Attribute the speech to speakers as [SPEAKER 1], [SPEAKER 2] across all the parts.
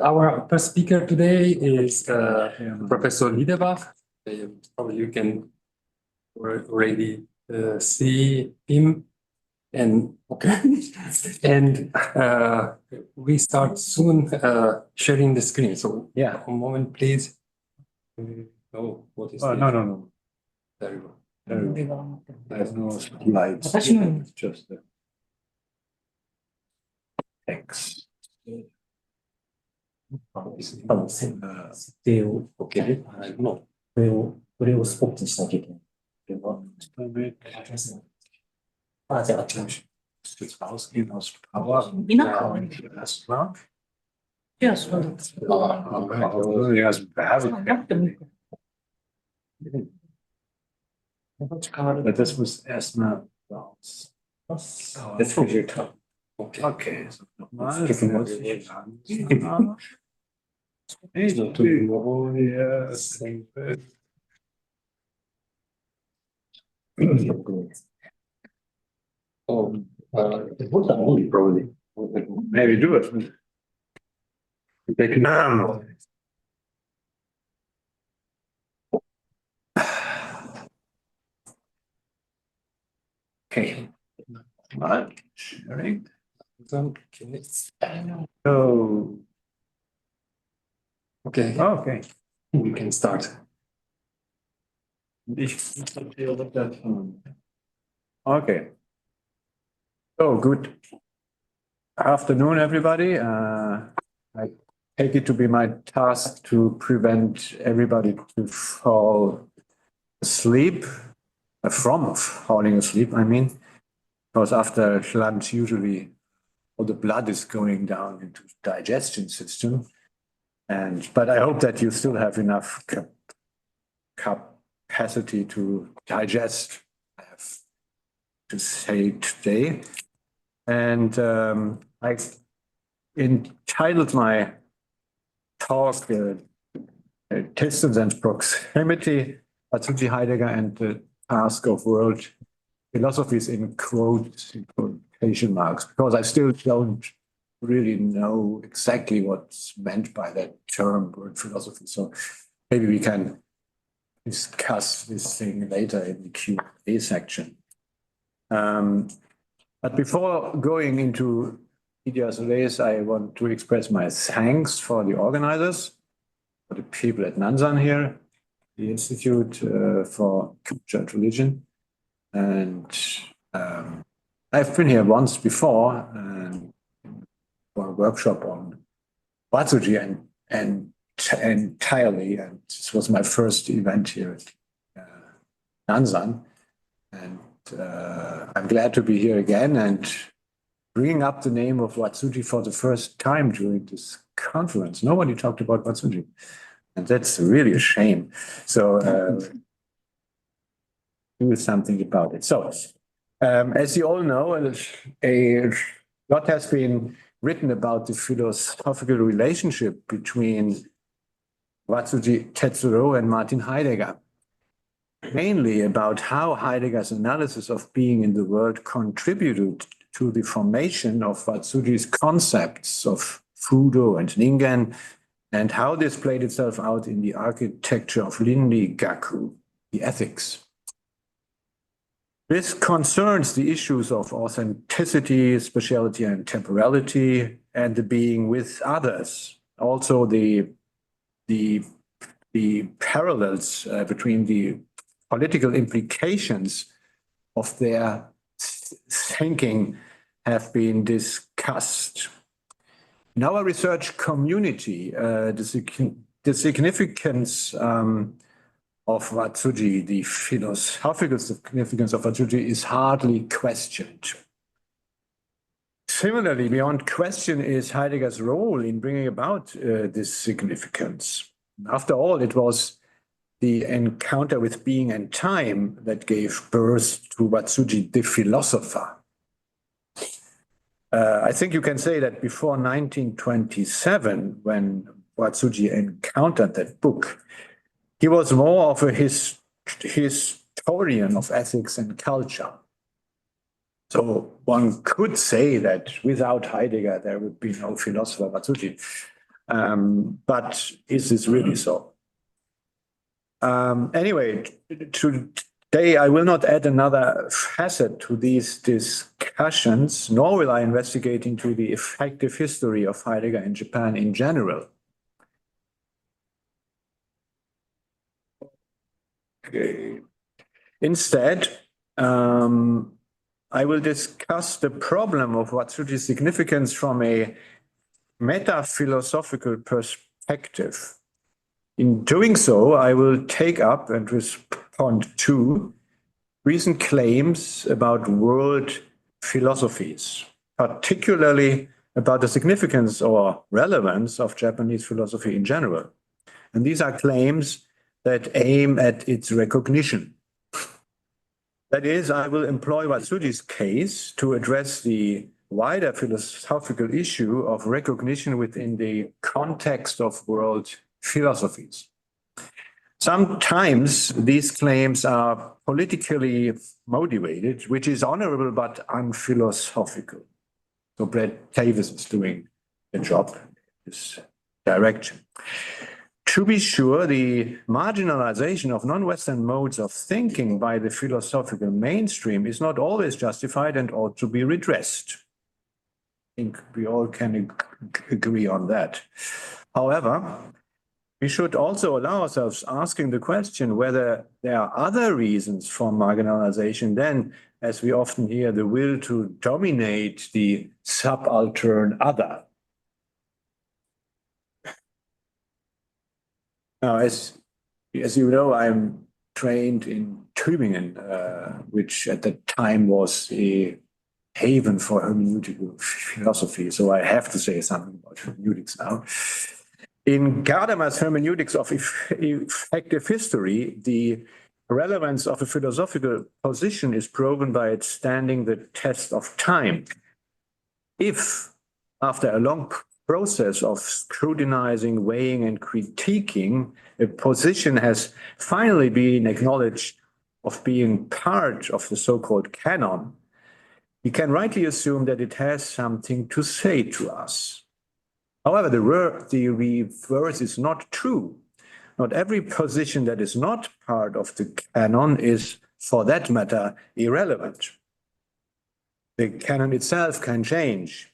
[SPEAKER 1] Our first speaker today is Professor LIEDERBACH. Probably you can already see him. And okay, and we start soon sharing the screen. So
[SPEAKER 2] yeah,
[SPEAKER 1] a moment, please. Oh, what is this?
[SPEAKER 2] No.
[SPEAKER 1] There you go.
[SPEAKER 2] There's no slides. It's just the text.
[SPEAKER 1] Okay. No.
[SPEAKER 3] これをスポットにしなきゃいけない。じゃあ、
[SPEAKER 2] Jetzt rausgehen aus Power.
[SPEAKER 3] Ja, schon.
[SPEAKER 2] Das muss erstmal raus.
[SPEAKER 1] That's from your tongue.
[SPEAKER 2] Okay. Nochmal.
[SPEAKER 1] Oh, probably.
[SPEAKER 2] Maybe do it. No. Okay. Right. Sharing. Oh.
[SPEAKER 1] Okay.
[SPEAKER 2] Okay.
[SPEAKER 1] We can start.
[SPEAKER 2] Okay. So good afternoon, everybody. I take it to be my task to prevent everybody to fall asleep, from falling asleep, I mean, because after lunch, usually all the blood is going down into the digestion system. But I hope that you still have enough capacity to digest, I have to say today. And I entitled my talk Distance and Proximity, Watsuji, Heidegger, and the Task of World Philosophies in quotes, in quotation marks, because I still don't really know exactly what's meant by that term, word philosophy. So maybe we can discuss this thing later in the Q&A section. But before going into medias res, I want to express my thanks for the organizers, for the people at Nanzan here, the Institute for Culture and Religion. And I've been here once before for a workshop on Watsuji and entirely, and this was my first event here at Nanzan. And I'm glad to be here again and bringing up the name of Watsuji for the first time during this conference. Nobody talked about Watsuji, and that's really a shame. So do something about it. So as you all know, a lot has been written about the philosophical relationship between Watsuji Tetsuro and Martin Heidegger. Mainly about how Heidegger's analysis of being in the world contributed to the formation of Watsuji's concepts of Fudo and Ningen, and how this played itself out in the architecture of Rinri Gaku, the ethics. This concerns the issues of authenticity, speciality, and temporality, and the being with others. Also the parallels between the political implications of their thinking have been discussed. In our research community, the significance of Watsuji, the philosophical significance of Watsuji, is hardly questioned. Similarly, beyond question is Heidegger's role in bringing about this significance. After all, it was the encounter with being and time that gave birth to Watsuji, the philosopher. I think you can say that before 1927, when Watsuji encountered that book, he was more of a historian of ethics and culture. So one could say that without Heidegger, there would be no philosopher Watsuji. But is this really so? Anyway, today I will not add another facet to these discussions, nor will I investigate into the effective history of Heidegger in Japan in general. Okay. Instead, I will discuss the problem of Watsuji's significance from a meta-philosophical perspective. In doing so, I will take up and respond to recent claims about world philosophies, particularly about the significance or relevance of Japanese philosophy in general. And these are claims that aim at its recognition. That is, I will employ Watsuji's case to address the wider philosophical issue of recognition within the context of world philosophies. Sometimes these claims are politically motivated, which is honorable but unphilosophical. So Brett Davis is doing the job in this direction. To be sure, the marginalization of non-Western modes of thinking by the philosophical mainstream is not always justified and ought to be redressed. I think we all can agree on that. However, we should also allow ourselves asking the question whether there are other reasons for marginalization than, as we often hear, the will to dominate the subaltern other. Now, as you know, I'm trained in Tübingen, which at the time was a haven for hermeneutical philosophy. So I have to say something about hermeneutics now. In Gadamer's hermeneutics of effective history, the relevance of a philosophical position is proven by its standing the test of time. If, after a long process of scrutinizing, weighing, and critiquing, a position has finally been acknowledged of being part of the so-called canon, we can rightly assume that it has something to say to us. However, the reverse is not true. Not every position that is not part of the canon is, for that matter, irrelevant. The canon itself can change.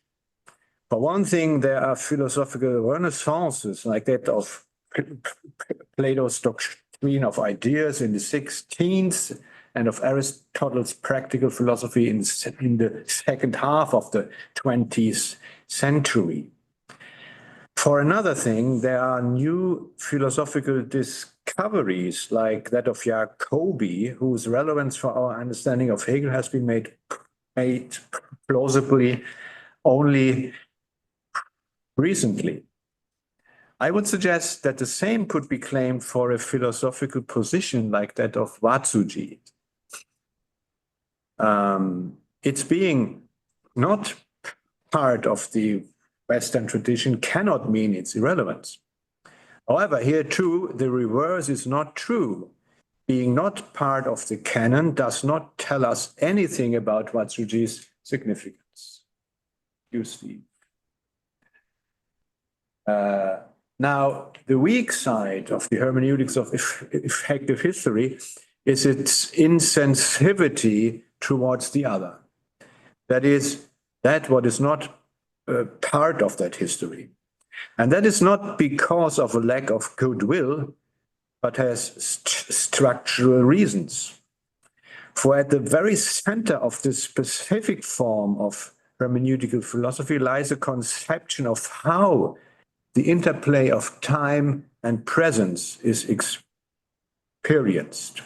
[SPEAKER 2] For one thing, there are philosophical renaissances like that of Plato's doctrine of ideas in the 16th and of Aristotle's practical philosophy in the second half of the 20th century. For another thing, there are new philosophical discoveries like that of Jacobi, whose relevance for our understanding of Hegel has been made plausibly only recently. I would suggest that the same could be claimed for a philosophical position like that of Watsuji. Its being not part of the Western tradition cannot mean its irrelevance. However, here too, the reverse is not true. Being not part of the canon does not tell us anything about Watsuji's significance. You see. Now, the weak side of the hermeneutics of effective history is its insensitivity towards the other. That is, that what is not part of that history. And that is not because of a lack of goodwill, but has structural reasons. For at the very center of this specific form of hermeneutical philosophy lies a conception of how the interplay of time and presence is experienced.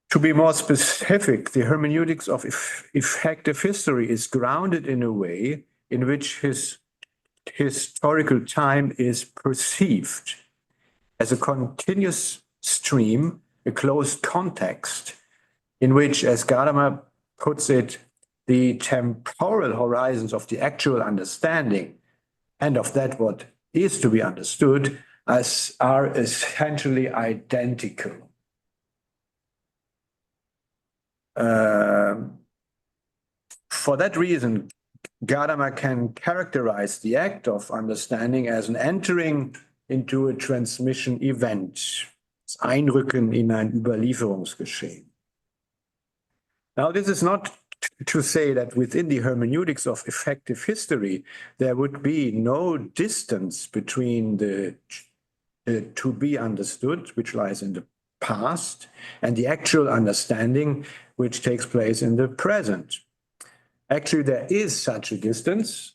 [SPEAKER 2] To be more specific, the hermeneutics of effective history is grounded in a way in which his historical time is perceived as a continuous stream, a closed context, in which, as Gadamer puts it, the temporal horizons of the actual understanding and of that what is to be understood are essentially identical. For that reason, Gadamer can characterize the act of understanding as an entering into a transmission event, das Einrücken in ein Überlieferungsgeschehen. Now, this is not to say that within the hermeneutics of effective history, there would be no distance between the to be understood, which lies in the past, and the actual understanding, which takes place in the present. Actually, there is such a distance,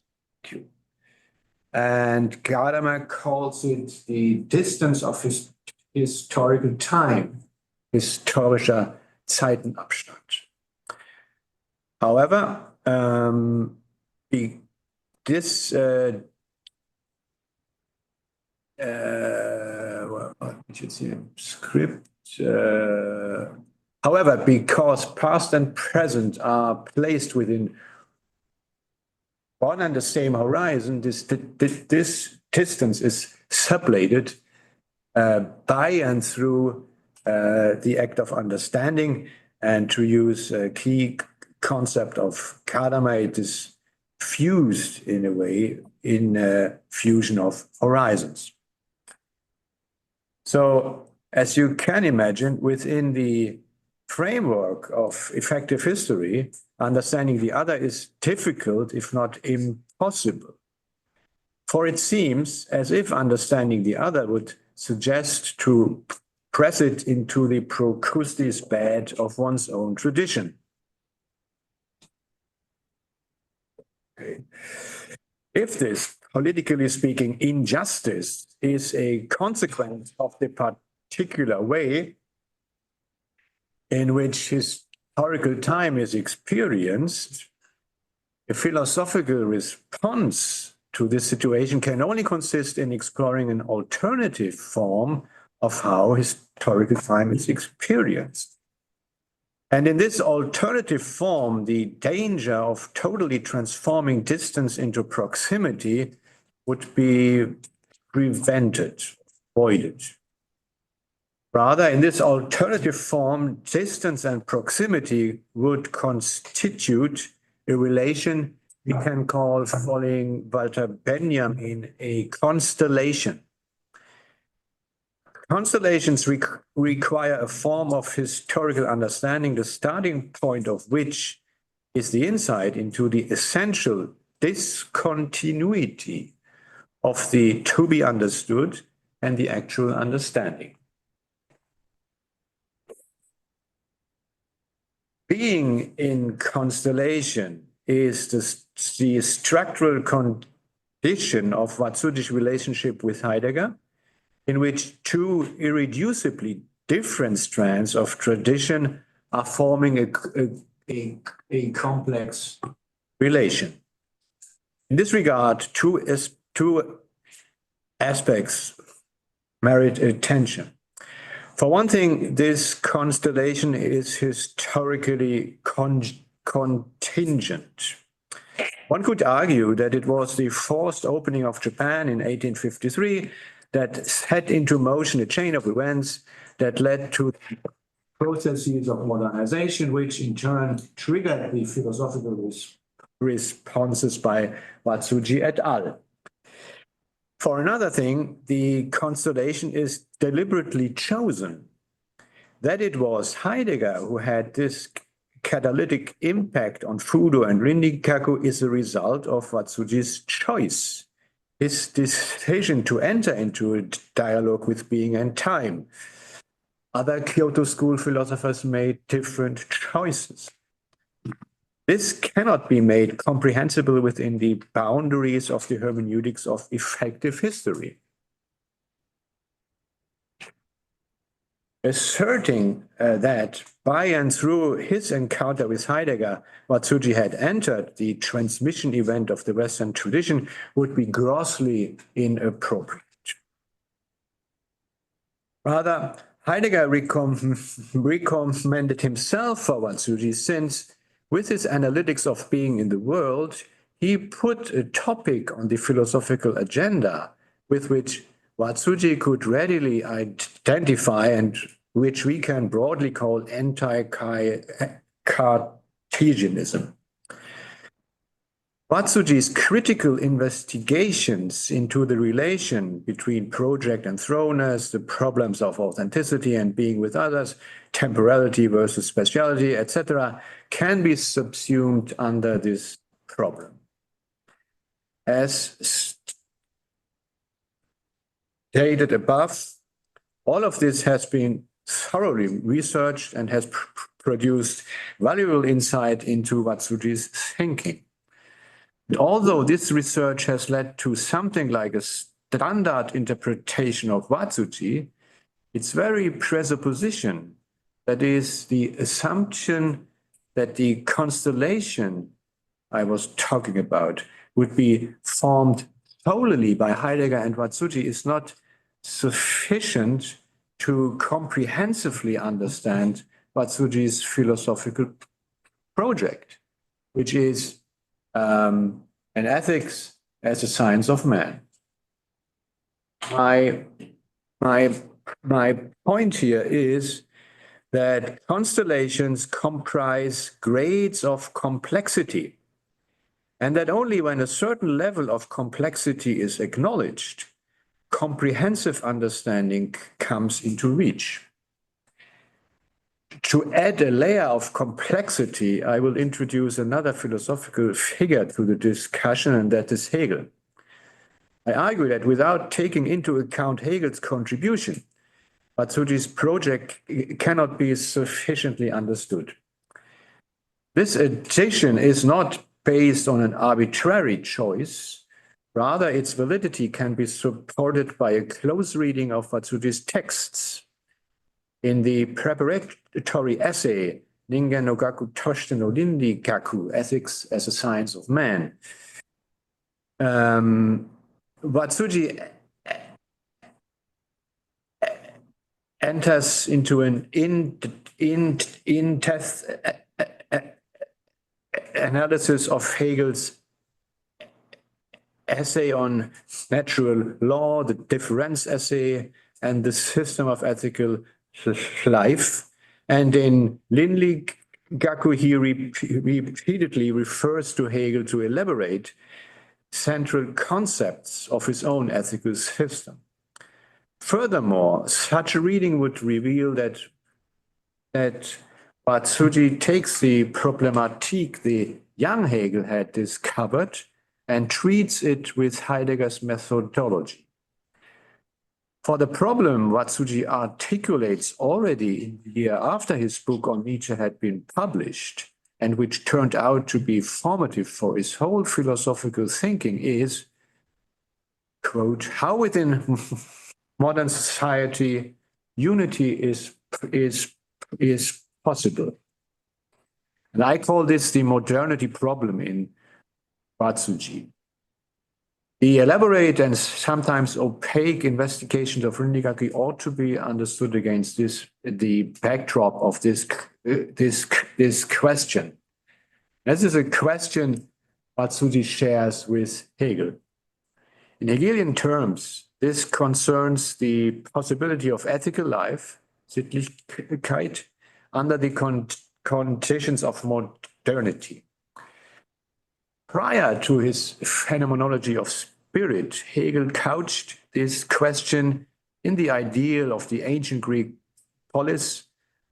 [SPEAKER 2] and Gadamer calls it the distance of historical time, historischer Zeitenabstand. However, this we should see a script. However, because past and present are placed within one and the same horizon, this distance is sublated by and through the act of understanding, and to use a key concept of Gadamer, it is fused in a way in a fusion of horizons. So, as you can imagine, within the framework of effective history, understanding the other is difficult, if not impossible. For it seems as if understanding the other would suggest to press it into the Procrustes bed of one's own tradition. Okay. If this, politically speaking, injustice is a consequence of the particular way in which historical time is experienced, a philosophical response to this situation can only consist in exploring an alternative form of how historical time is experienced. And in this alternative form, the danger of totally transforming distance into proximity would be prevented, avoided. Rather, in this alternative form, distance and proximity would constitute a relation we can call, following Walter Benjamin, a constellation. Constellations require a form of historical understanding, the starting point of which is the insight into the essential discontinuity of the to be understood and the actual understanding. Being in constellation is the structural condition of Watsuji's relationship with Heidegger, in which two irreducibly different strands of tradition are forming a complex relation. In this regard, two aspects merit attention. For one thing, this constellation is historically contingent. One could argue that it was the forced opening of Japan in 1853 that set into motion a chain of events that led to processes of modernization, which in turn triggered the philosophical responses by Watsuji et al. For another thing, the constellation is deliberately chosen. That it was Heidegger who had this catalytic impact on Fudo and Rinrikaku is a result of Watsuji's choice, his decision to enter into a dialogue with being and time. Other Kyoto school philosophers made different choices. This cannot be made comprehensible within the boundaries of the hermeneutics of effective history. Asserting that by and through his encounter with Heidegger, Watsuji had entered the transmission event of the Western tradition would be grossly inappropriate. Rather, Heidegger recommended himself for Watsuji since, with his analytics of being in the world, he put a topic on the philosophical agenda with which Watsuji could readily identify and which we can broadly call anti-Cartesianism. Watsuji's critical investigations into the relation between project and thrownness, the problems of authenticity and being with others, temporality versus speciality, etc., can be subsumed under this problem. As stated above, all of this has been thoroughly researched and has produced valuable insight into Watsuji's thinking. Although this research has led to something like a standard interpretation of Watsuji, its very presupposition, that is, the assumption that the constellation I was talking about would be formed solely by Heidegger and Watsuji, is not sufficient to comprehensively understand Watsuji's philosophical project, which is an ethics as a science of man. My point here is that constellations comprise grades of complexity, and that only when a certain level of complexity is acknowledged, comprehensive understanding comes into reach. To add a layer of complexity, I will introduce another philosophical figure to the discussion, and that is Hegel. I argue that without taking into account Hegel's contribution, Watsuji's project cannot be sufficiently understood. This addition is not based on an arbitrary choice. Rather, its validity can be supported by a close reading of Watsuji's texts. In the preparatory essay, Ningen no Gaku Toshite no Rinri Gaku, Ethics as a Science of Man, Watsuji enters into an in-depth analysis of Hegel's essay on natural law, the difference essay, and the system of ethical life. And in Rinri Gaku, he repeatedly refers to Hegel to elaborate central concepts of his own ethical system. Furthermore, such a reading would reveal that Watsuji takes the problematique the young Hegel had discovered and treats it with Heidegger's methodology. For the problem Watsuji articulates already in the year after his book on Nietzsche had been published, and which turned out to be formative for his whole philosophical thinking, is, quote, how within modern society unity is possible. And I call this the modernity problem in Watsuji. The elaborate and sometimes opaque investigations of Rinri Gaku ought to be understood against the backdrop of this question. This is a question Watsuji shares with Hegel. In Hegelian terms, this concerns the possibility of ethical life, Sittlichkeit, under the conditions of modernity. Prior to his phenomenology of spirit, Hegel couched this question in the ideal of the ancient Greek polis,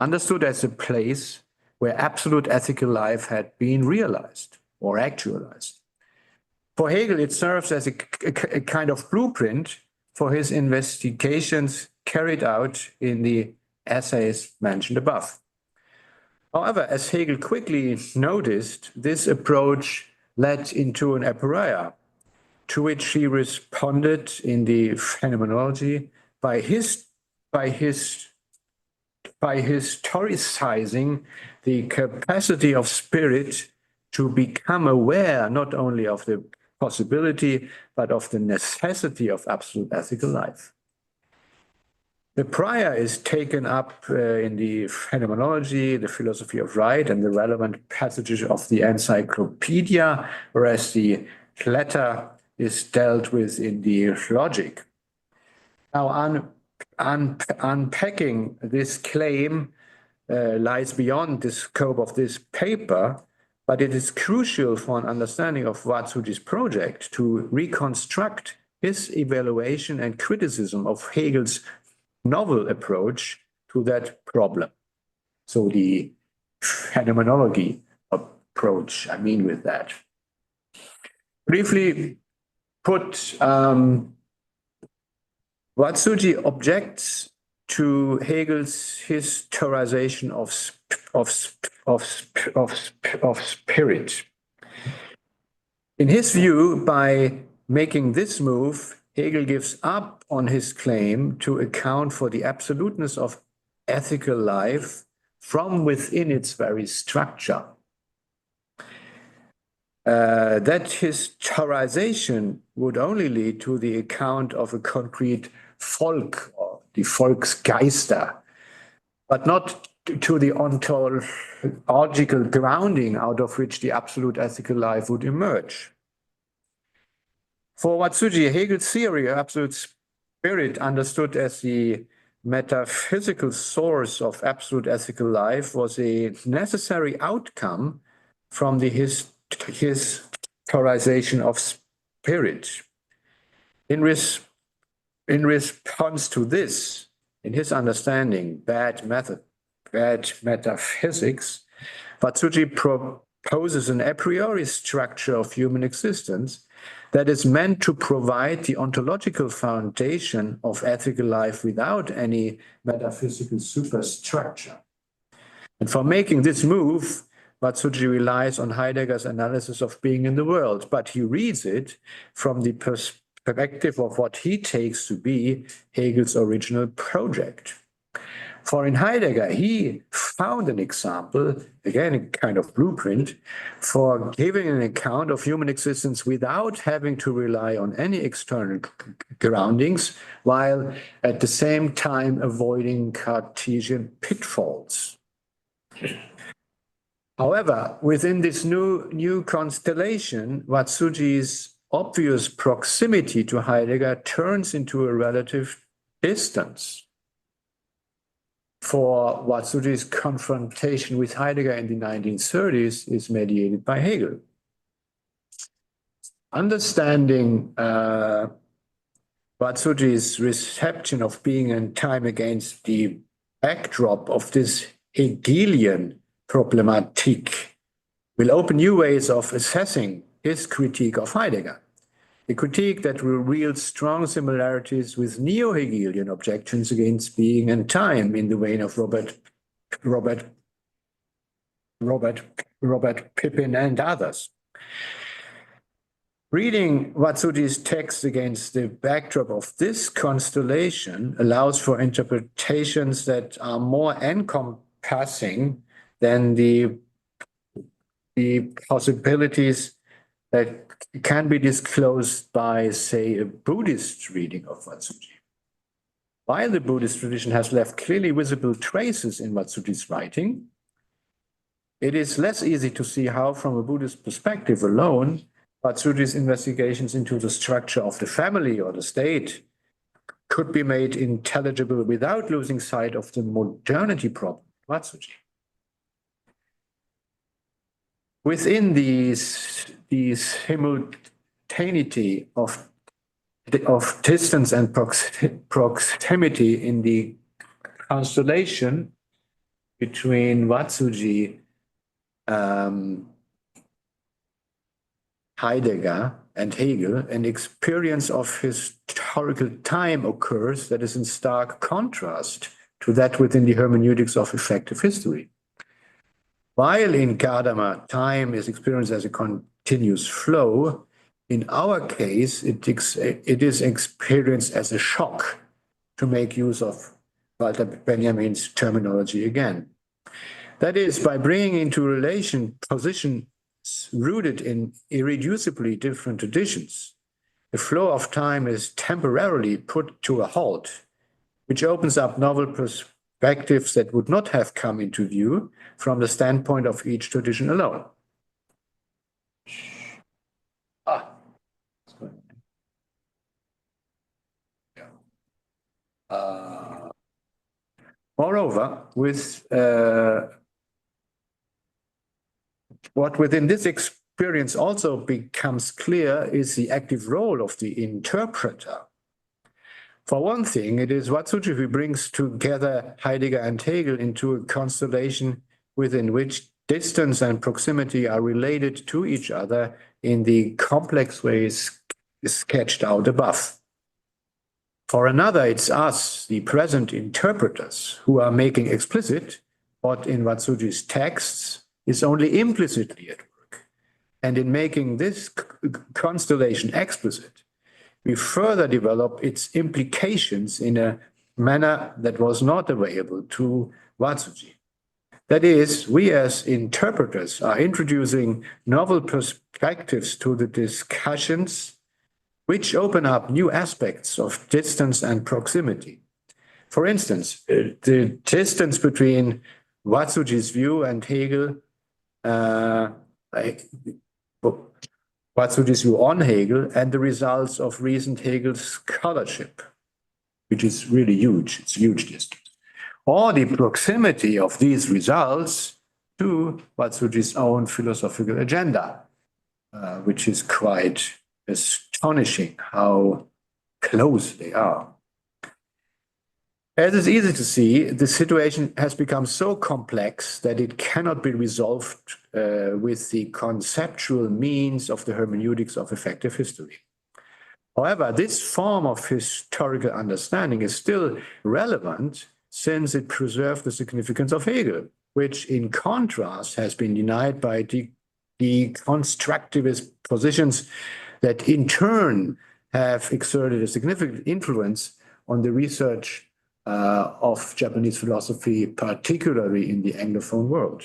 [SPEAKER 2] understood as a place where absolute ethical life had been realized or actualized. For Hegel, it serves as a kind of blueprint for his investigations carried out in the essays mentioned above. However, as Hegel quickly noticed, this approach led into an aporia, to which he responded in the phenomenology by historicizing the capacity of spirit to become aware not only of the possibility, but of the necessity of absolute ethical life. The prior is taken up in the phenomenology, the philosophy of right, and the relevant passages of the encyclopedia, whereas the latter is dealt with in the logic. Now, unpacking this claim lies beyond the scope of this paper, But it is crucial for an understanding of Watsuji's project to reconstruct his evaluation and criticism of Hegel's novel approach to that problem. So the phenomenology approach, I mean with that. Briefly put, Watsuji objects to Hegel's historization of spirit. In his view, by making this move, Hegel gives up on his claim to account for the absoluteness of ethical life from within its very structure. That historization would only lead to the account of a concrete Volk, or the Volksgeister, but not to the ontological grounding out of which the absolute ethical life would emerge. For Watsuji, Hegel's theory of absolute spirit, understood as the metaphysical source of absolute ethical life, was a necessary outcome from the historization of spirit. In response to this, in his understanding, bad metaphysics, Watsuji proposes an a priori structure of human existence that is meant to provide the ontological foundation of ethical life without any metaphysical superstructure. And for making this move, Watsuji relies on Heidegger's analysis of being in the world, but he reads it from the perspective of what he takes to be Hegel's original project. For in Heidegger, he found an example, again, a kind of blueprint, for giving an account of human existence without having to rely on any external groundings, while at the same time avoiding Cartesian pitfalls. However, within this new constellation, Watsuji's obvious proximity to Heidegger turns into a relative distance. For Watsuji's confrontation with Heidegger in the 1930s is mediated by Hegel. Understanding Watsuji's reception of being and time against the backdrop of this Hegelian problematique will open new ways of assessing his critique of Heidegger, a critique that reveals strong similarities with neo-Hegelian objections against being and time in the vein of Robert Pippin and others. Reading Watsuji's text against the backdrop of this constellation allows for interpretations that are more encompassing than the possibilities that can be disclosed by, say, a Buddhist reading of Watsuji. While the Buddhist tradition has left clearly visible traces in Watsuji's writing, it is less easy to see how, from a Buddhist perspective alone, Watsuji's investigations into the structure of the family or the state could be made intelligible without losing sight of the modernity problem of Watsuji. Within these simultaneity of distance and proximity in the constellation between Watsuji, Heidegger, and Hegel, an experience of historical time occurs that is in stark contrast to that within the hermeneutics of effective history. While in Gadamer, time is experienced as a continuous flow, in our case, it is experienced as a shock, to make use of Walter Benjamin's terminology again. That is, by bringing into relation positions rooted in irreducibly different traditions, the flow of time is temporarily put to a halt, which opens up novel perspectives that would not have come into view from the standpoint of each tradition alone. Moreover, with what within this experience also becomes clear is the active role of the interpreter. For one thing, it is Watsuji who brings together Heidegger and Hegel into a constellation within which distance and proximity are related to each other in the complex ways sketched out above. For another, it's us, the present interpreters, who are making explicit what in Watsuji's texts is only implicitly at work. And in making this constellation explicit, we further develop its implications in a manner that was not available to Watsuji. That is, we as interpreters are introducing novel perspectives to the discussions which open up new aspects of distance and proximity. For instance, the distance between Watsuji's view and Hegel, Watsuji's view on Hegel, and the results of recent Hegel scholarship, which is really huge. It's a huge distance. Or the proximity of these results to Watsuji's own philosophical agenda, which is quite astonishing how close they are. As is easy to see, the situation has become so complex that it cannot be resolved with the conceptual means of the hermeneutics of effective history. However, this form of historical understanding is still relevant since it preserves the significance of Hegel, which in contrast has been denied by the constructivist positions that in turn have exerted a significant influence on the research of Japanese philosophy, particularly in the Anglophone world.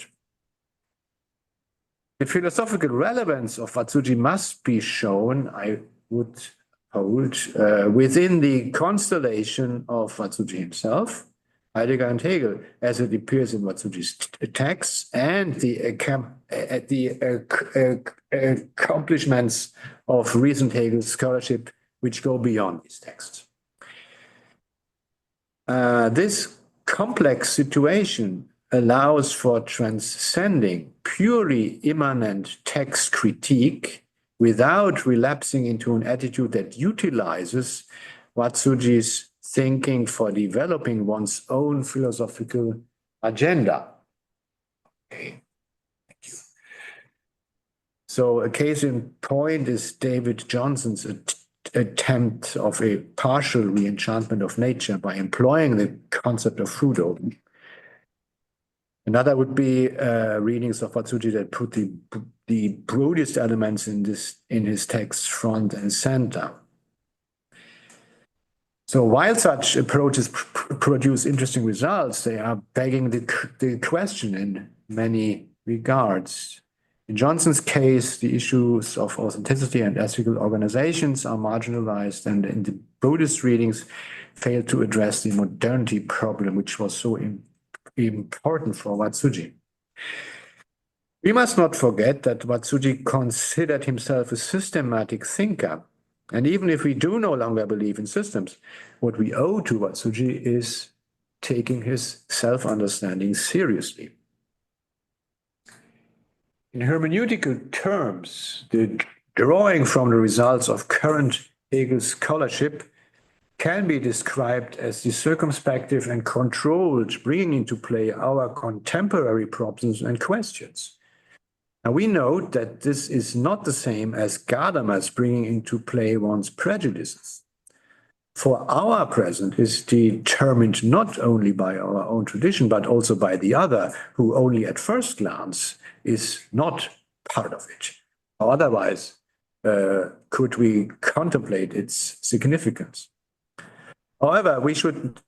[SPEAKER 2] The philosophical relevance of Watsuji must be shown, I would hold, within the constellation of Watsuji himself, Heidegger and Hegel, as it appears in Watsuji's texts, and the accomplishments of recent Hegel scholarship, which go beyond these texts. This complex situation allows for transcending purely immanent text critique without relapsing into an attitude that utilizes Watsuji's thinking for developing one's own philosophical agenda. Okay, thank you. So a case in point is David Johnson's attempt of a partial re-enchantment of nature by employing the concept of Fudo. Another would be readings of Watsuji that put the broadest elements in his text front and center. So while such approaches produce interesting results, they are begging the question in many regards. In Johnson's case, the issues of authenticity and ethical organizations are marginalized, and in the Buddhist readings fail to address the modernity problem, which was so important for Watsuji. We must not forget that Watsuji considered himself a systematic thinker. And even if we do no longer believe in systems, what we owe to Watsuji is taking his self-understanding seriously. In hermeneutical terms, the drawing from the results of current Hegel scholarship can be described as the circumspective and controlled bringing into play our contemporary problems and questions. Now, we note that this is not the same as Gadamer's bringing into play one's prejudices. For our present is determined not only by our own tradition, but also by the other, who only at first glance is not part of it. Otherwise, could we contemplate its significance? However, we should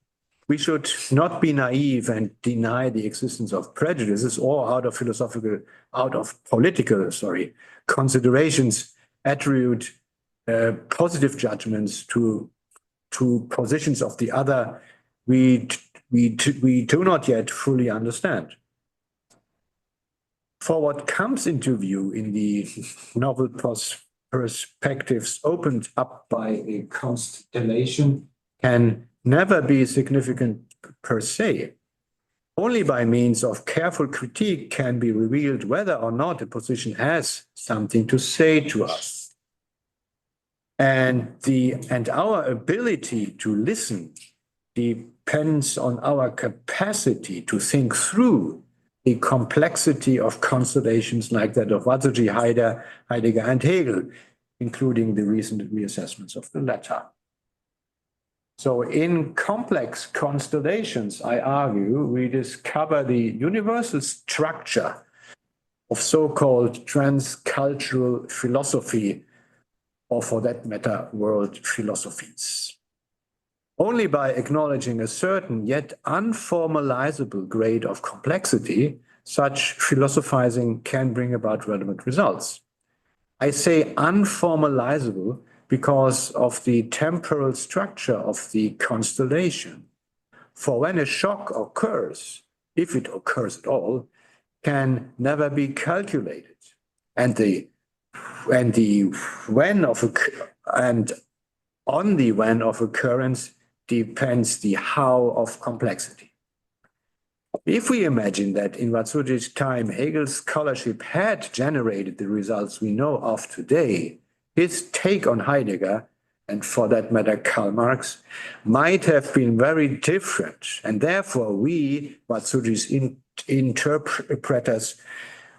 [SPEAKER 2] not be naive and deny the existence of prejudices or out of political considerations attribute positive judgments to positions of the other we do not yet fully understand. For what comes into view in the novel perspectives opened up by a constellation can never be significant per se. Only by means of careful critique can be revealed whether or not a position has something to say to us. And our ability to listen depends on our capacity to think through the complexity of constellations like that of Watsuji, Heidegger, and Hegel, including the recent reassessments of the latter. So in complex constellations, I argue, we discover the universal structure of so-called transcultural philosophy, or for that matter, world philosophies. Only by acknowledging a certain yet unformalizable grade of complexity, such philosophizing can bring about relevant results. I say unformalizable because of the temporal structure of the constellation. For when a shock occurs, if it occurs at all, can never be calculated. And on the when of occurrence depends the how of complexity. If we imagine that in Watsuji's time, Hegel's scholarship had generated the results we know of today, his take on Heidegger, and for that matter Karl Marx, might have been very different. And therefore we, Watsuji's interpreters,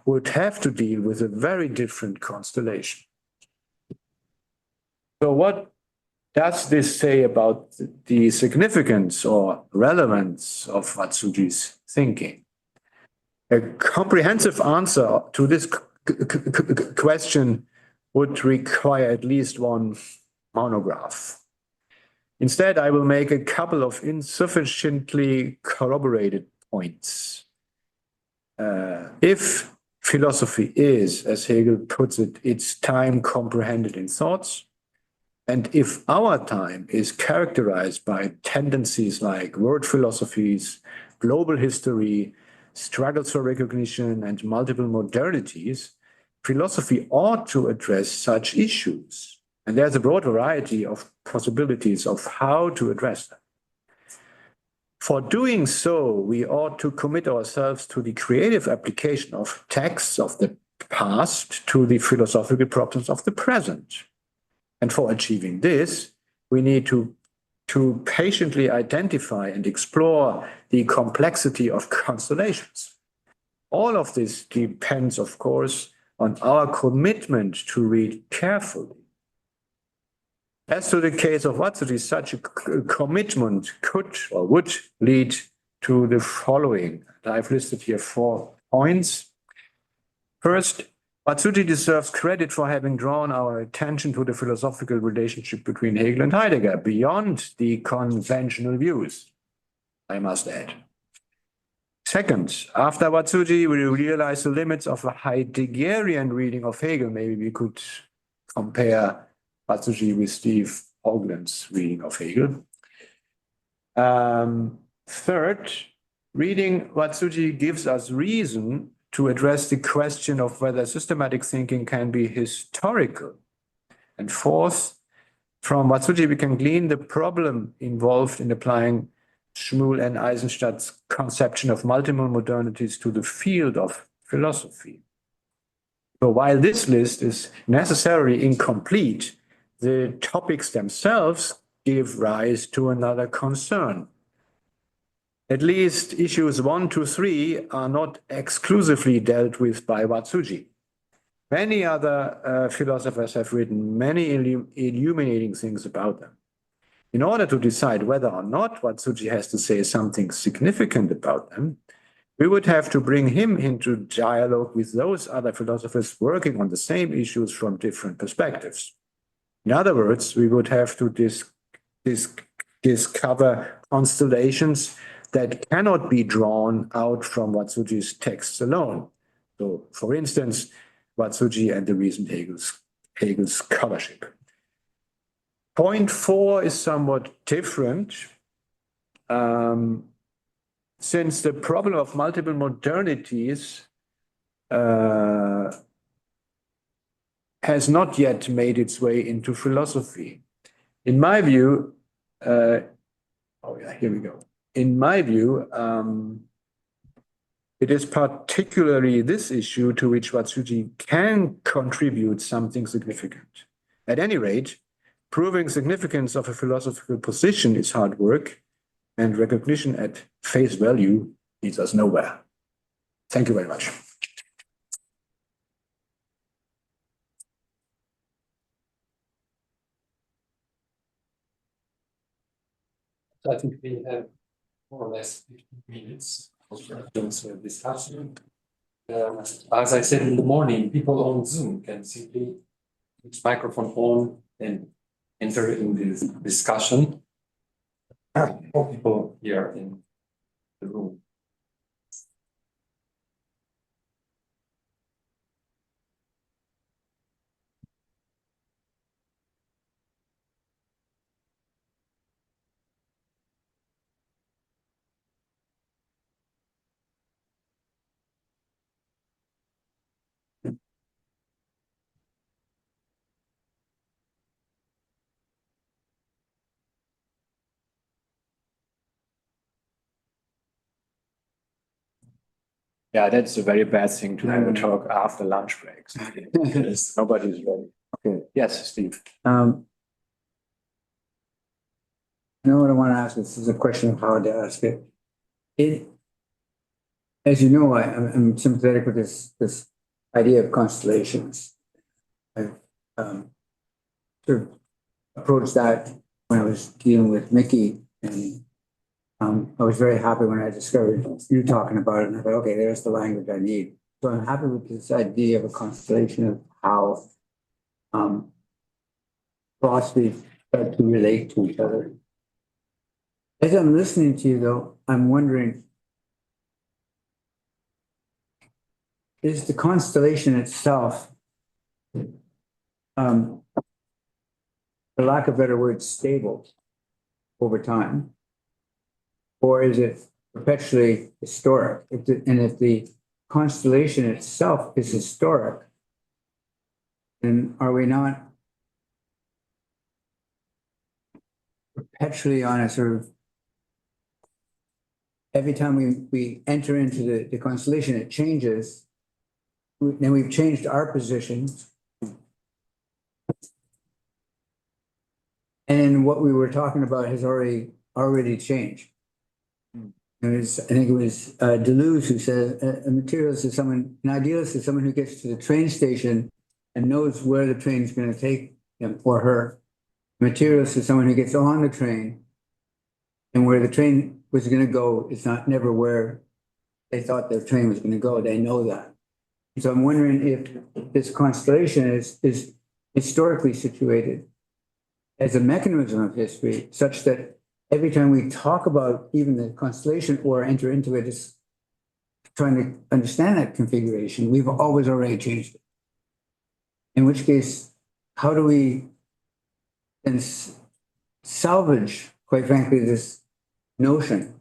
[SPEAKER 2] would have to deal with a very different constellation. So what does this say about the significance or relevance of Watsuji's thinking? A comprehensive answer to this question would require at least one monograph. Instead, I will make a couple of insufficiently corroborated points. If philosophy is, as Hegel puts it, its time comprehended in thoughts, and if our time is characterized by tendencies like word philosophies, global history, struggles for recognition, and multiple modernities, philosophy ought to address such issues. And there's a broad variety of possibilities of how to address them. For doing so, we ought to commit ourselves to the creative application of texts of the past to the philosophical problems of the present. And for achieving this, we need to patiently identify and explore the complexity of constellations. All of this depends, of course, on our commitment to read carefully. As to the case of Watsuji, such a commitment could or would lead to the following. I've listed here 4 points. First, Watsuji deserves credit for having drawn our attention to the philosophical relationship between Hegel and Heidegger beyond the conventional views, I must add. Second, after Watsuji, we realize the limits of a Heideggerian reading of Hegel. Maybe we could compare Watsuji with Steve Hoagland's reading of Hegel. Third, reading Watsuji gives us reason to address the question of whether systematic thinking can be historical. And fourth, from Watsuji we can glean the problem involved in applying Schmuel and Eisenstadt's conception of multiple modernities to the field of philosophy. So while this list is necessarily incomplete, the topics themselves give rise to another concern. At least issues 1 to 3 are not exclusively dealt with by Watsuji. Many other philosophers have written many illuminating things about them. In order to decide whether or not Watsuji has to say something significant about them, we would have to bring him into dialogue with those other philosophers working on the same issues from different perspectives. In other words, we would have to discover constellations that cannot be drawn out from Watsuji's texts alone. So, for instance, Watsuji and the recent Hegel's scholarship. Point 4 is somewhat different. Since the problem of multiple modernities has not yet made its way into philosophy. In my view, here we go. In my view, it is particularly this issue to which Watsuji can contribute something significant. At any rate, proving significance of a philosophical position is hard work, and recognition at face value leads us nowhere. Thank you very much.
[SPEAKER 1] I think we have more or less 15 minutes for discussion. As I said in the morning, people on Zoom can simply switch microphone on and enter in this discussion. More people here in the room.
[SPEAKER 2] Yeah, that's a very bad thing to have a talk after lunch breaks.
[SPEAKER 1] Yes.
[SPEAKER 2] Nobody's ready. Okay, yes, Steve.
[SPEAKER 4] I know what I want to ask. This is a question of how to ask it. As you know, I'm sympathetic with this idea of constellations. I've sort of approached that when I was dealing with Miki, and I was very happy when I discovered you talking about it, and I thought, okay, there's the language I need. So I'm happy with this idea of a constellation of how philosophies start to relate to each other. As I'm listening to you, though, I'm wondering, is the constellation itself, for lack of a better word, stable over time? Or is it perpetually historic? If the constellation itself is historic, then are we not perpetually on a sort of, every time we enter into the constellation, it changes. Then we've changed our positions. And what we were talking about has already changed. I think it was Deleuze who said a materialist is someone, an idealist is someone who gets to the train station and knows where the train is going to take him or her. A materialist is someone who gets on the train, and where the train was going to go is never where they thought their train was going to go. They know that. So I'm wondering if this constellation is historically situated as a mechanism of history, such that every time we talk about even the constellation or enter into it, is trying to understand that configuration, we've always already changed it. In which case, how do we then salvage, quite frankly, this notion,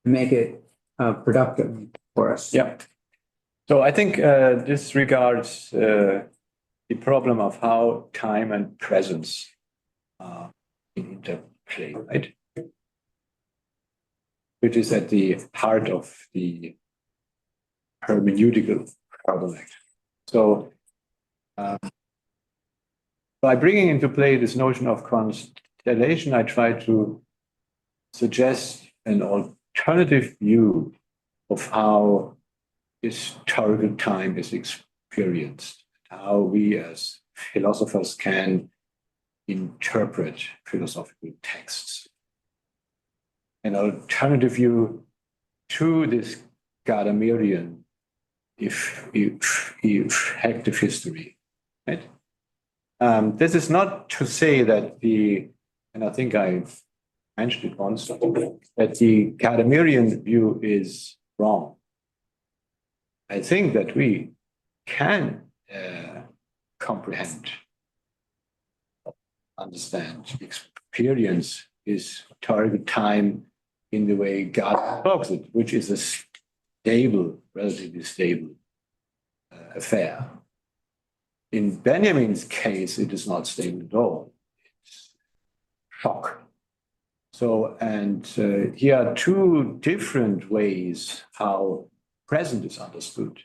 [SPEAKER 4] make it productive for us?
[SPEAKER 2] Yeah. So I think this regards the problem of how time and presence interplay, right? Which is at the heart of the hermeneutical problem. So by bringing into play this notion of constellation, I try to suggest an alternative view of how historical time is experienced, how we as philosophers can interpret philosophical texts. An alternative view to this Gadamerian effective history, right? This is not to say that and I think I've mentioned it once, that the Gadamerian view is wrong. I think that we can comprehend, understand, experience is target time in the way God talks it, which is a stable, relatively stable affair. In Benjamin's case, it is not stable at all. It's shock. So, and here are two different ways how present is understood.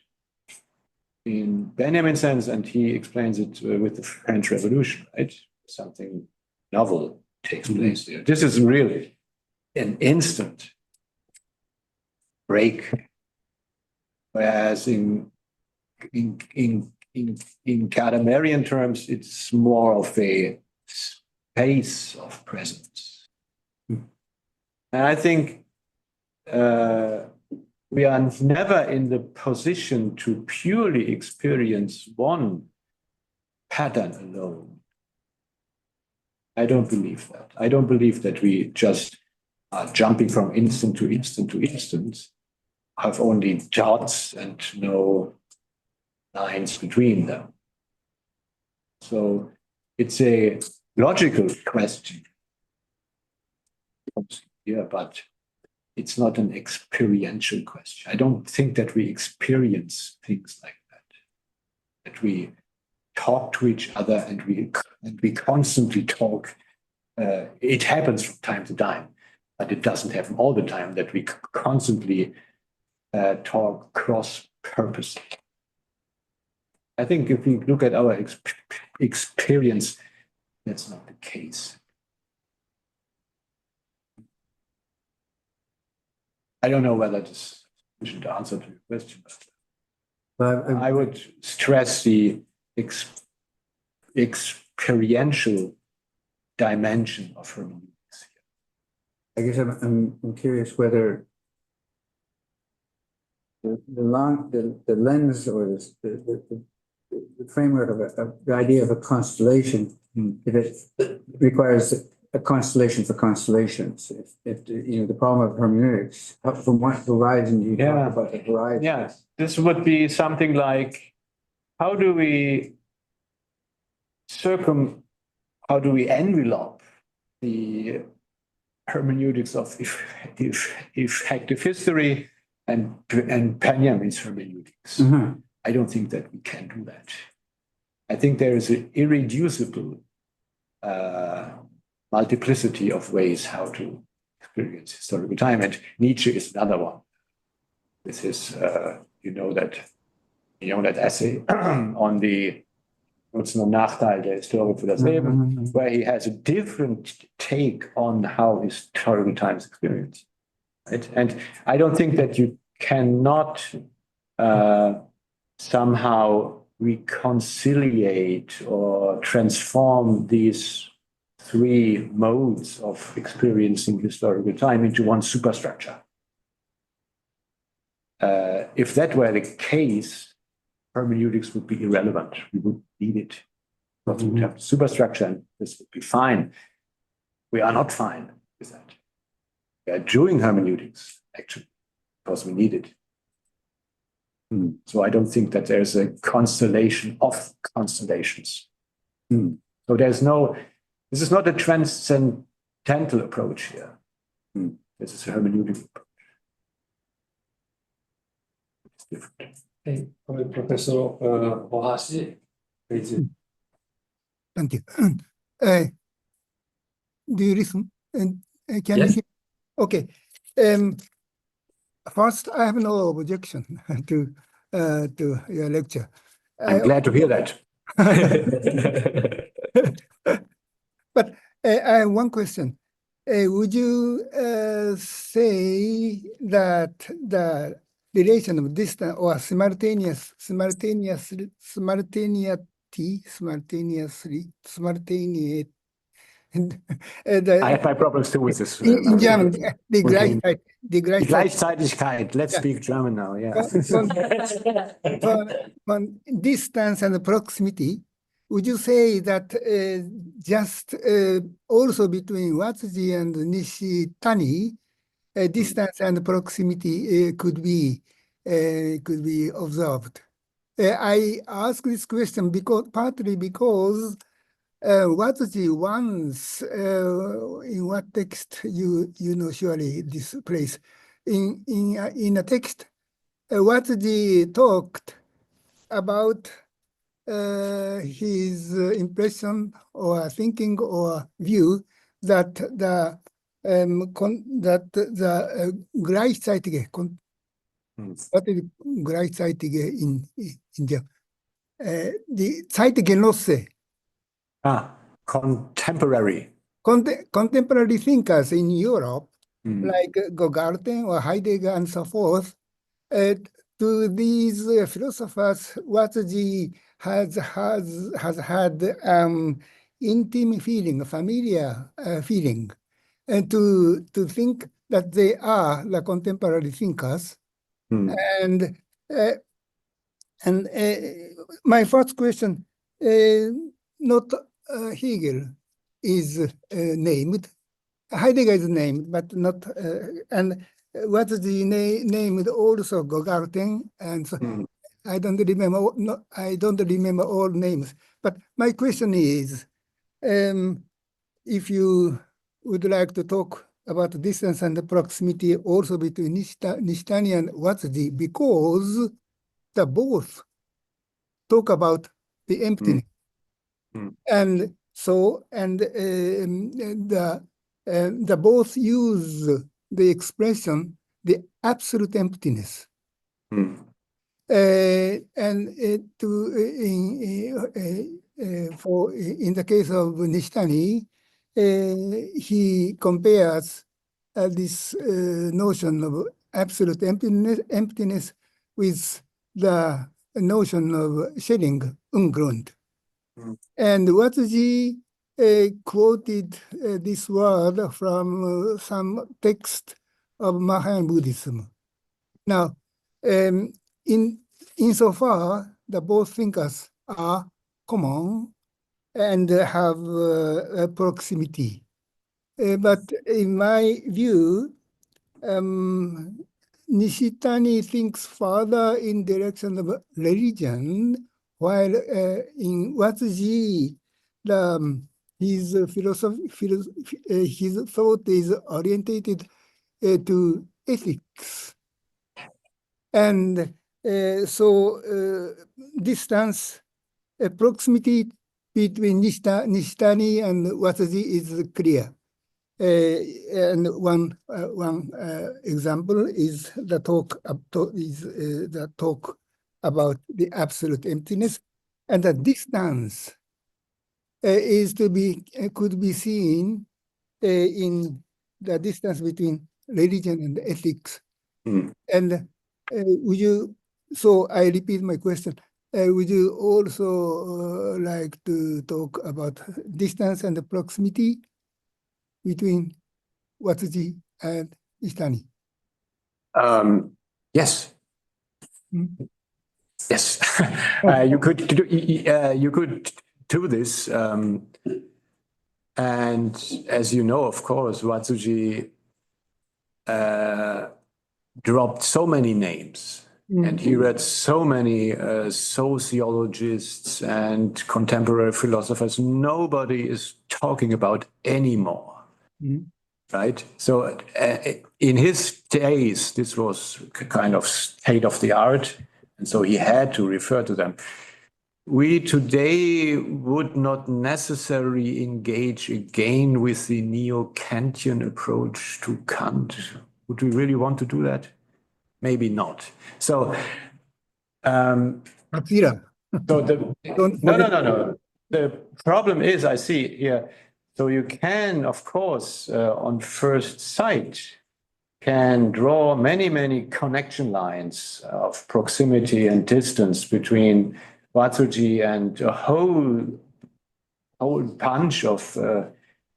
[SPEAKER 2] In Benjamin's sense, and he explains it with the French Revolution, right? Something novel takes place there. This is really an instant break, whereas in Gadameryan terms, it's more of a space of presence. And I think we are never in the position to purely experience one pattern alone. I don't believe that. I don't believe that we just are jumping from instant to instant to instant, have only dots and no lines between them. So it's a logical question. Yeah, but it's not an experiential question. I don't think that we experience things like that. That we talk to each other and we constantly talk. It happens from time to time, but it doesn't happen all the time that we constantly talk cross purpose. I think if we look at our experience, that's not the case. I don't know whether this is sufficient answer to your question, but I would stress the experiential dimension of hermeneutics here.
[SPEAKER 4] I guess I'm curious whether the lens or the framework of the idea of a constellation, if it requires a constellation for constellations. If the problem of hermeneutics, from what horizon do you talk about the horizon?
[SPEAKER 2] Yeah, this would be something like, how do we envelop the hermeneutics of effective history and Benjamin's hermeneutics? I don't think that we can do that. I think there is an irreducible multiplicity of ways how to experience historical time, and Nietzsche is another one. With his, that essay on the Nutzen und Nachteil der Historik für das Leben, where he has a different take on how historical time is experienced. Right? And I don't think that you cannot somehow reconciliate or transform these three modes of experiencing historical time into one superstructure. If that were the case, hermeneutics would be irrelevant. We would need it. But we would have superstructure, and this would be fine. We are not fine with that. We are doing hermeneutics, actually, because we need it. So I don't think that there's a constellation of constellations. So this is not a transcendental approach here. This is a hermeneutic approach. It's different.
[SPEAKER 1] Hey, Professor Ohashi, please.
[SPEAKER 5] Thank you. Do you listen? And can
[SPEAKER 1] Yes.
[SPEAKER 5] you hear? Okay. First, I have no objection to your lecture.
[SPEAKER 2] I'm glad to hear that.
[SPEAKER 5] But I have one question. Would you say that the relation of distance or simultaneity,
[SPEAKER 2] I have my problems too with this.
[SPEAKER 5] in German, die Gleichheit.
[SPEAKER 2] Die Gleichzeitigkeit. Let's speak German now. Yeah.
[SPEAKER 5] On distance and proximity, would you say that just also between Watsuji and Nishitani, distance and proximity could be observed? I ask this question partly because Watsuji once, in what text you know surely this place, in a text, Watsuji talked about his impression or thinking or view that the that the gleichzeitige, what is gleichzeitige in Japan? The Zeitgenosse,
[SPEAKER 2] Contemporary.
[SPEAKER 5] Contemporary thinkers in Europe, like Gogarten or Heidegger and so forth, to these philosophers, Watsuji has had intimate feeling, familiar feeling, and to think that they are the contemporary thinkers. And my first question, not Hegel is named, Heidegger is named, but not, and what is the named also Gogarten, and so I don't remember. I don't remember all names. But my question is, if you would like to talk about the distance and the proximity also between Nishitani and Watsuji, because the both talk about the emptiness, and so the both use the expression the absolute emptiness, and for in the case of Nishitani, he compares this notion of absolute emptiness with the notion of Schelling, Ungrund. And Watsuji quoted this word from some text of Mahayana Buddhism. Now, insofar, the both thinkers are common and have a proximity. But in my view, Nishitani thinks further in direction of religion, while in Watsuji, his thought is orientated to ethics. And so distance, proximity between Nishitani and Watsuji is clear. And one example is the talk about the absolute emptiness, and the distance could be seen in the distance between religion and ethics. And would you? So I repeat my question. Would you also like to talk about distance and the proximity between Watsuji and Nishitani?
[SPEAKER 2] Yes. Yes. You could do this. And as you know, of course, Watsuji dropped so many names. And he read so many sociologists and contemporary philosophers nobody is talking about anymore, right? So in his days, this was kind of state of the art, and so he had to refer to them. We today would not necessarily engage again with the neo-Kantian approach to Kant. Would we really want to do that? Maybe not. So, no. The problem is, I see here. So you can, of course, on first sight, can draw many connection lines of proximity and distance between Watsuji and a whole bunch of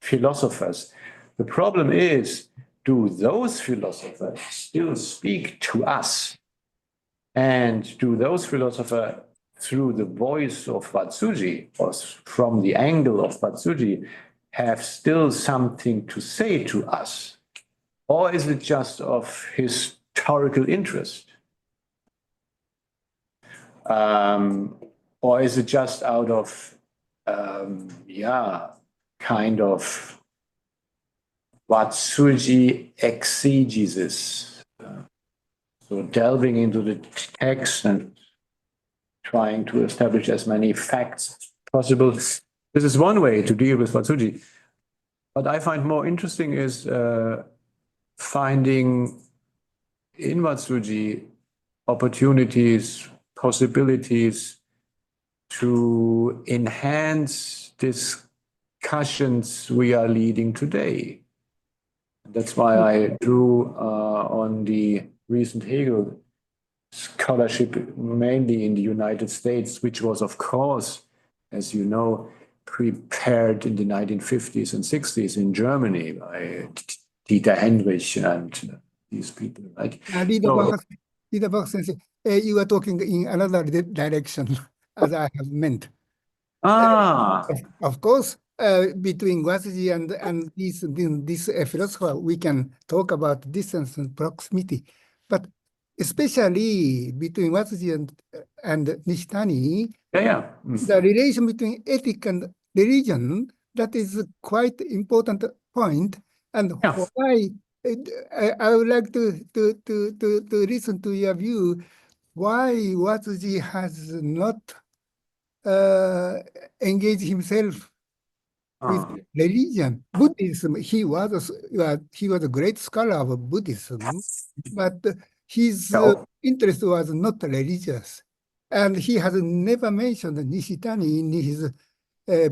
[SPEAKER 2] philosophers. The problem is, do those philosophers still speak to us? And do those philosophers, through the voice of Watsuji, or from the angle of Watsuji, have still something to say to us? Or is it just of historical interest? Or is it just out of, kind of Watsuji exegesis? So delving into the text and trying to establish as many facts as possible. This is one way to deal with Watsuji. what I find more interesting is finding in Watsuji opportunities, possibilities to enhance discussions we are leading today. That's why I drew on the recent Hegel scholarship, mainly in the United States, which was, of course, as you know, prepared in the 1950s and 60s in Germany by Dieter Henrich and these people, right?
[SPEAKER 5] Liederbach sensei, you are talking in another direction, as I have meant.
[SPEAKER 2] Ah,
[SPEAKER 5] Of course, between Watsuji and this philosopher, we can talk about distance and proximity, but especially between Watsuji and Nishitani,
[SPEAKER 2] yeah.
[SPEAKER 5] the relation between ethic and religion, that is a quite important point. And
[SPEAKER 2] Yeah.
[SPEAKER 5] why I would like to listen to your view, why Watsuji has not engaged himself with religion. Buddhism, he was a great scholar of Buddhism, but his interest was not religious. And he has never mentioned Nishitani in his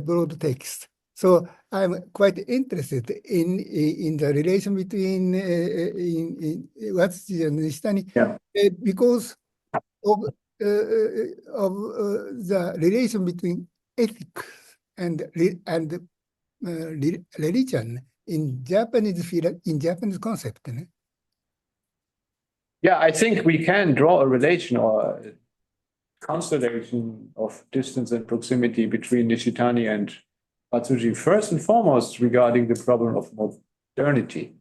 [SPEAKER 5] broad text. So I'm quite interested in the relation between in Watsuji and Nishitani because of the relation between ethics and religion in Japanese concept.
[SPEAKER 2] Yeah, I think we can draw a relation or a constellation of distance and proximity between Nishitani and Watsuji, first and foremost regarding the problem of modernity.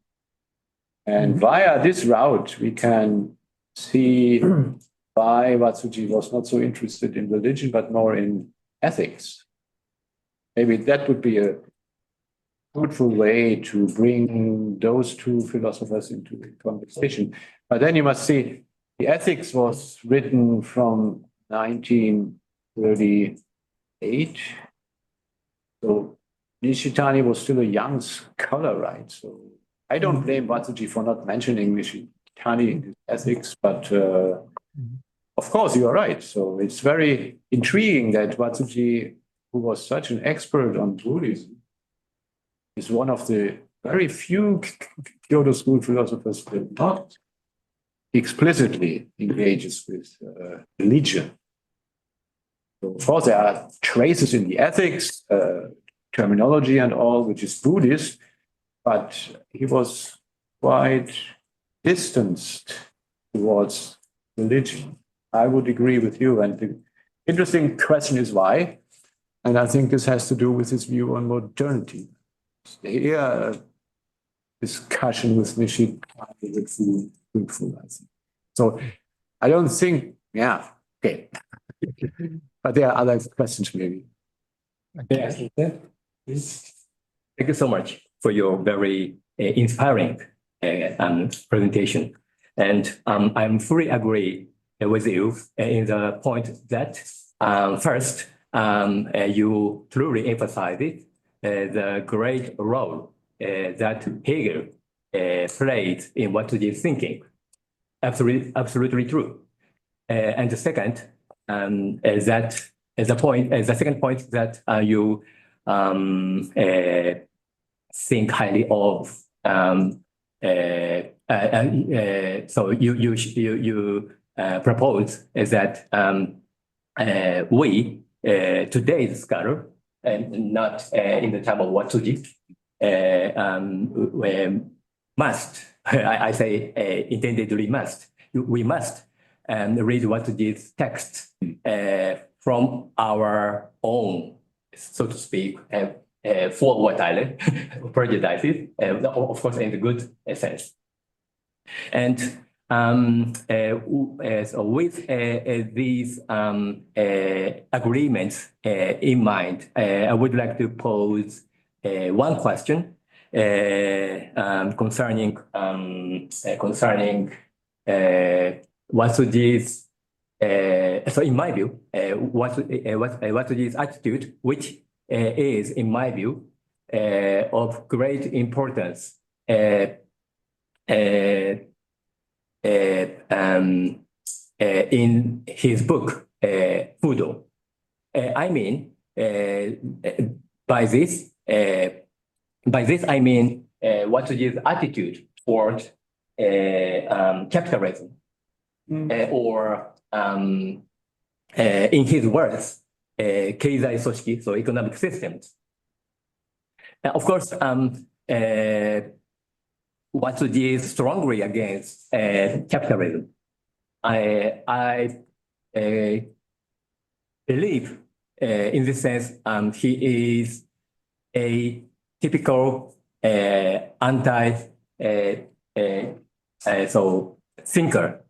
[SPEAKER 2] And via this route, we can see why Watsuji was not so interested in religion, but more in ethics. Maybe that would be a fruitful way to bring those two philosophers into the conversation. But then you must see, the ethics was written from 1938. So Nishitani was still a young scholar, right? So I don't blame Watsuji for not mentioning Nishitani in his ethics, but of course you are right. So it's very intriguing that Watsuji, who was such an expert on Buddhism, is one of the very few Kyoto school philosophers that not explicitly engages with religion. So of course, there are traces in the ethics, terminology and all, which is Buddhist, but he was quite distanced towards religion. I would agree with you. And the interesting question is why? And I think this has to do with his view on modernity. Here, discussion with Nishitani would be fruitful, I think. So I don't think, okay. But there are other questions maybe.
[SPEAKER 1] Yes, please.
[SPEAKER 3] Thank you so much for your very inspiring presentation. And I'm fully agree with you in the point that first, you truly emphasized the great role that Hegel played in Watsuji's thinking. Absolutely true. And the second, the second point that you think highly of. So you propose is that we today's scholar and not in the time of Watsuji must I say intendedly must we must read Watsuji's text from our own, so to speak, Vorurteile, prejudices, of course, in the good sense. And so with these agreements in mind, I would like to pose one question concerning Watsuji's. So, in my view, Watsuji's attitude, which is, in my view, of great importance in his book, Fudo. I mean, by this I mean Watsuji's attitude toward capitalism, or in his words, 経済組織, so economic systems. Of course, Watsuji is strongly against capitalism. I believe, in this sense, he is a typical thinker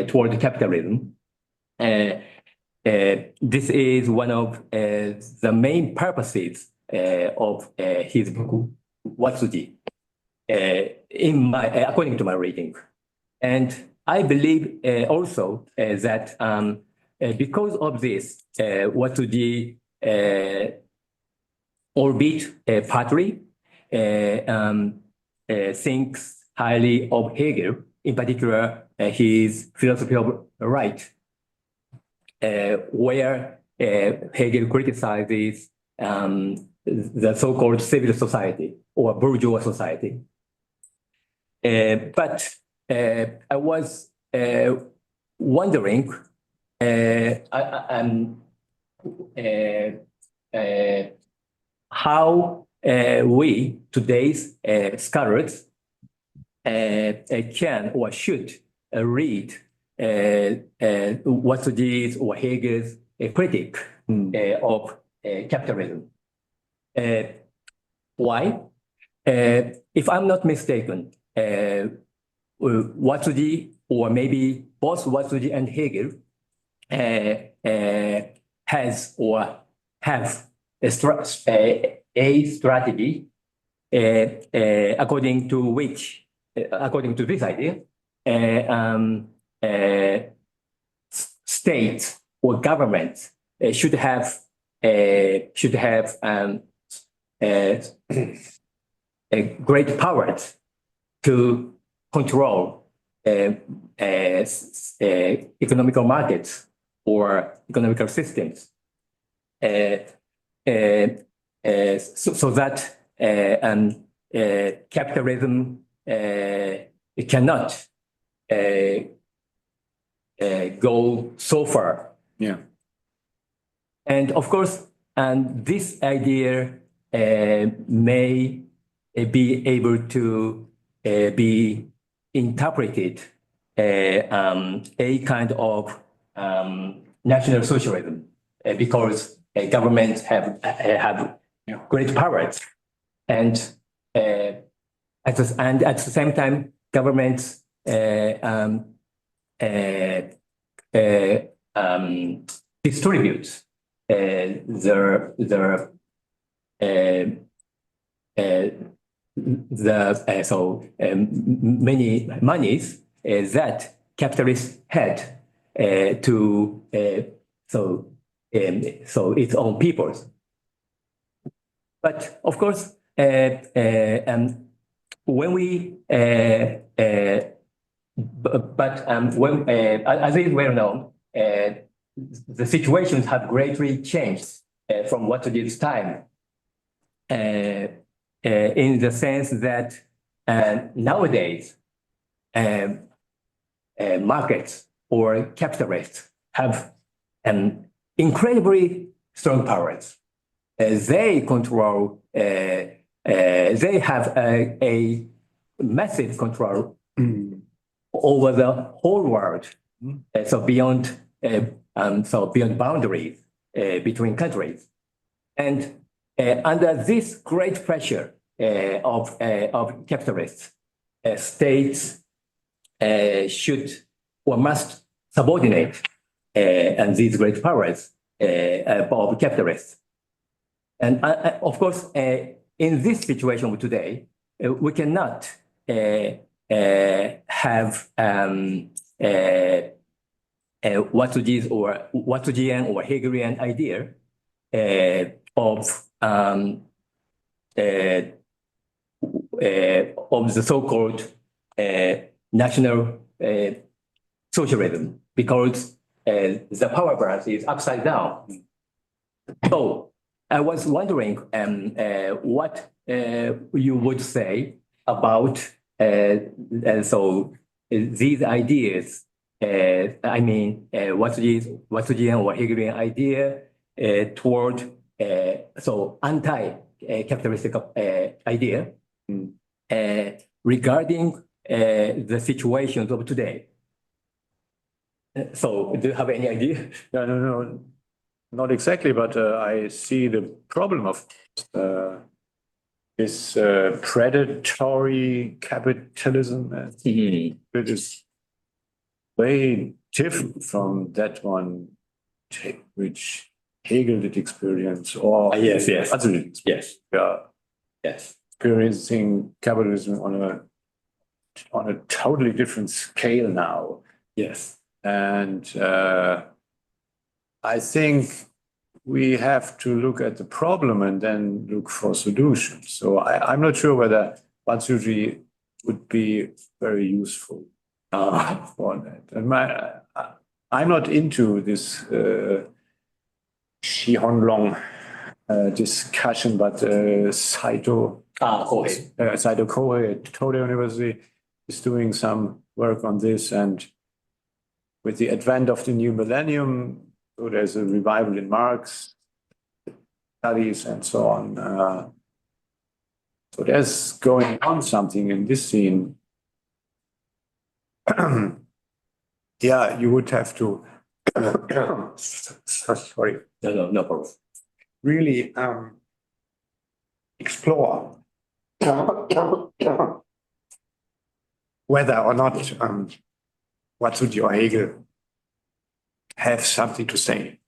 [SPEAKER 3] toward capitalism. This is one of the main purposes of his book, Watsuji, according to my reading. And I believe also that because of this, Watsuji, albeit partly, thinks highly of Hegel, in particular his philosophy of right, where Hegel criticizes the so-called civil society or bourgeois society. But I was wondering how we, today's scholars, can or should read Watsuji's or Hegel's critique of capitalism. Why? If I'm not mistaken, Watsuji, or maybe both Watsuji and Hegel, has or have a strategy according to this idea, states or governments should have great powers to control economical markets or economical systems, so that capitalism cannot go so far.
[SPEAKER 2] Yeah.
[SPEAKER 3] And of course, this idea may be able to be interpreted a kind of national socialism, because governments have great powers, and at the same time, governments distribute many monies that capitalists had to its own peoples. But of course, when we as is well known, the situations have greatly changed from Watsuji's time, in the sense that nowadays markets or capitalists have incredibly strong powers. They control, they have a massive control over the whole world, so beyond boundaries between countries. And under this great pressure of capitalists, states should or must subordinate and these great powers of capitalists. And of course, in this situation today, we cannot have Watsuji's or Watsujian or Heideggerian idea of of the so-called national socialism, because the power balance is upside down. So I was wondering what you would say about these ideas. I mean, Watsujian or Hegelian idea toward anti-capitalistic idea regarding the situations of today. So, do you have any idea?
[SPEAKER 2] No, not exactly, but I see the problem of this predatory capitalism. It is way different from that one which Hegel did experience, or
[SPEAKER 3] Yes.
[SPEAKER 2] Watsuji did experience. Yeah.
[SPEAKER 3] Yes.
[SPEAKER 2] Experiencing capitalism on a totally different scale now.
[SPEAKER 3] Yes.
[SPEAKER 2] And I think we have to look at the problem and then look for solutions. So I'm not sure whether Watsuji would be very useful for that. And I'm not into this Shihonlong discussion, but Saito Kohei at Toda University is doing some work on this, and with the advent of the new millennium, so there's a revival in Marx studies and so on. So there's going on something in this scene. Yeah, you would have to sorry.
[SPEAKER 3] No problem.
[SPEAKER 2] Really explore whether or not Watsuji or Hegel have something to say.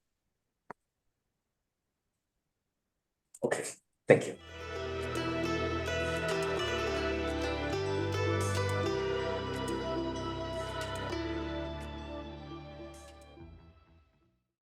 [SPEAKER 3] Okay, thank you.